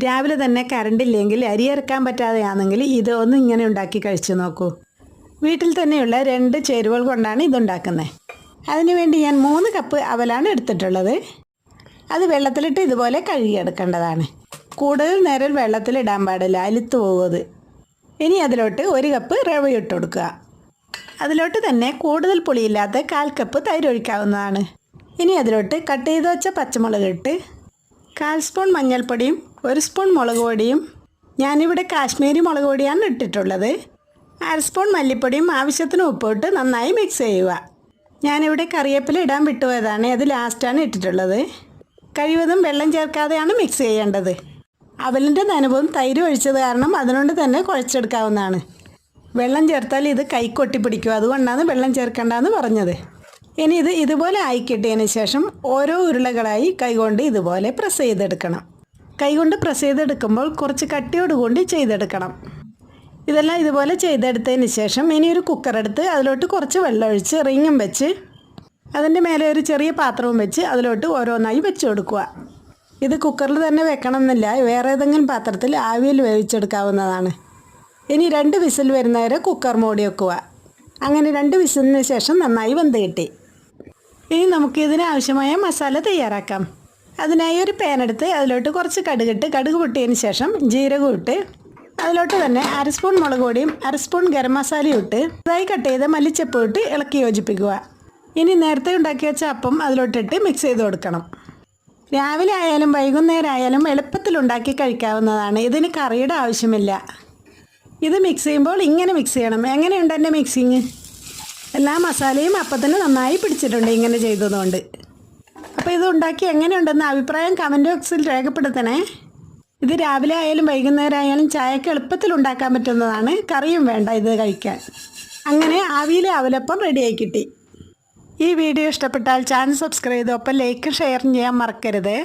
രാവിലെ തന്നെ കറണ്ട് ഇല്ലെങ്കിൽ അരി ഇറക്കാൻ പറ്റാതെയാണെങ്കിൽ ഇതൊന്ന് ഇങ്ങനെ ഉണ്ടാക്കി കഴിച്ചു നോക്കൂ. വീട്ടിൽ തന്നെയുള്ള 2 ചേരുവകൾ കൊണ്ടാണ് ഇതുണ്ടാക്കുന്നത്. അതിനുവേണ്ടി ഞാൻ 3 കപ്പ് അവലാണ് എടുത്തിട്ടുള്ളത്. അത് വെള്ളത്തിലിട്ട് ഇതുപോലെ കഴുകിയെടുക്കേണ്ടതാണ്. കൂടുതൽ നേരം വെള്ളത്തിലിടാൻ പാടില്ല, അലുത്ത് പോകുന്നത്. ഇനി അതിലോട്ട് 1 കപ്പ് റവ ഇട്ട് കൊടുക്കുക. അതിലോട്ട് തന്നെ കൂടുതൽ പുളിയില്ലാത്ത 1/4 കപ്പ് തൈര് ഒഴിക്കാവുന്നതാണ്. ഇനി അതിലോട്ട് കട്ട് ചെയ്ത് വെച്ച പച്ചമുളക് ഇട്ട് 1/4 സ്പൂൺ മഞ്ഞൾപ്പൊടിയും 1 സ്പൂൺ മുളക് പൊടിയും, ഞാനിവിടെ കാശ്മീരി മുളക് പൊടിയാണ് ഇട്ടിട്ടുള്ളത്, 1/2 സ്പൂൺ മല്ലിപ്പൊടിയും ആവശ്യത്തിന് ഉപ്പിട്ട് നന്നായി മിക്സ് ചെയ്യുക. ഞാനിവിടെ കറിവേപ്പില ഇടാൻ വിട്ടുപോയതാണ്, അത് ലാസ്റ്റാണ് ഇട്ടിട്ടുള്ളത്. കഴിവതും വെള്ളം ചേർക്കാതെയാണ് മിക്സ് ചെയ്യേണ്ടത്. അവലിൻ്റെ നനവും തൈര് ഒഴിച്ചത് കാരണം അതിനോട് തന്നെ കുഴച്ചെടുക്കാവുന്നതാണ്. വെള്ളം ചേർത്താൽ ഇത് കൈക്കൊട്ടി പിടിക്കും, അതുകൊണ്ടാണ് വെള്ളം ചേർക്കേണ്ടതെന്ന് പറഞ്ഞത്. ഇനി ഇത് ഇതുപോലെ ആയി കിട്ടിയതിന് ശേഷം ഓരോ ഉരുളകളായി കൈകൊണ്ട് ഇതുപോലെ പ്രസ് ചെയ്തെടുക്കണം. കൈകൊണ്ട് പ്രസ് ചെയ്തെടുക്കുമ്പോൾ കുറച്ച് കട്ടിയോടുകൂടി ചെയ്തെടുക്കണം. ഇതെല്ലാം ഇതുപോലെ ചെയ്തെടുത്തതിന് ശേഷം ഇനി ഒരു കുക്കറെടുത്ത് അതിലോട്ട് കുറച്ച് വെള്ളം ഒഴിച്ച് റിങ്ങും വെച്ച് അതിൻ്റെ മേലെ ഒരു ചെറിയ പാത്രവും വെച്ച് അതിലോട്ട് ഓരോന്നായി വെച്ച് കൊടുക്കുക. ഇത് കുക്കറിൽ തന്നെ വെക്കണം എന്നില്ല, വേറെ ഏതെങ്കിലും പാത്രത്തിൽ ആവിയിൽ വേവിച്ചെടുക്കാവുന്നതാണ്. ഇനി 2 വിസിൽ വരുന്നവരെ കുക്കർ മൂടി വെക്കുക. അങ്ങനെ 2 വിസിലിന് ശേഷം നന്നായി വെന്ത് കിട്ടി. ഇനി നമുക്ക് ഇതിനാവശ്യമായ മസാല തയ്യാറാക്കാം. അതിനായി ഒരു പാൻ എടുത്ത് അതിലോട്ട് കുറച്ച് കടുകിട്ട് കടുക് പൊട്ടിയതിന് ശേഷം ജീരകം ഇട്ട് അതിലോട്ട് തന്നെ 1/2 സ്പൂൺ മുളക് പൊടിയും 1/2 സ്പൂൺ ഗരം മസാലയും ഇട്ട് ഇതായി കട്ട് ചെയ്ത് മല്ലിച്ചപ്പ് ഇട്ട് ഇളക്കി യോജിപ്പിക്കുക. ഇനി നേരത്തെ ഉണ്ടാക്കി വെച്ച അപ്പം അതിലോട്ടിട്ട് മിക്സ് ചെയ്ത് കൊടുക്കണം. രാവിലെ ആയാലും വൈകുന്നേരം ആയാലും എളുപ്പത്തിൽ ഉണ്ടാക്കി കഴിക്കാവുന്നതാണ്. ഇതിന് കറിയുടെ ആവശ്യമില്ല. ഇത് മിക്സ് ചെയ്യുമ്പോൾ ഇങ്ങനെ മിക്സ് ചെയ്യണം. എങ്ങനെയുണ്ട് എൻ്റെ മിക്സിങ്? എല്ലാ മസാലയും അപ്പത്തിന് നന്നായി പിടിച്ചിട്ടുണ്ട് ഇങ്ങനെ ചെയ്തതുകൊണ്ട്. അപ്പോൾ ഇത് ഉണ്ടാക്കി എങ്ങനെയുണ്ടെന്ന് അഭിപ്രായം കമൻറ്റ് ബോക്സിൽ രേഖപ്പെടുത്തണേ. ഇത് രാവിലെ ആയാലും വൈകുന്നേരം ആയാലും ചായക്ക് എളുപ്പത്തിൽ ഉണ്ടാക്കാൻ പറ്റുന്നതാണ്. കറിയും വേണ്ട ഇത് കഴിക്കാൻ. അങ്ങനെ ആവിയിലെ അവലപ്പം റെഡിയായി കിട്ടി. ഈ വീഡിയോ ഇഷ്ടപ്പെട്ടാൽ ചാനൽ സബ്സ്ക്രൈബ് ചെയ്ത് ഒപ്പം ലൈക്ക് ഷെയർ ചെയ്യാൻ മറക്കരുത്.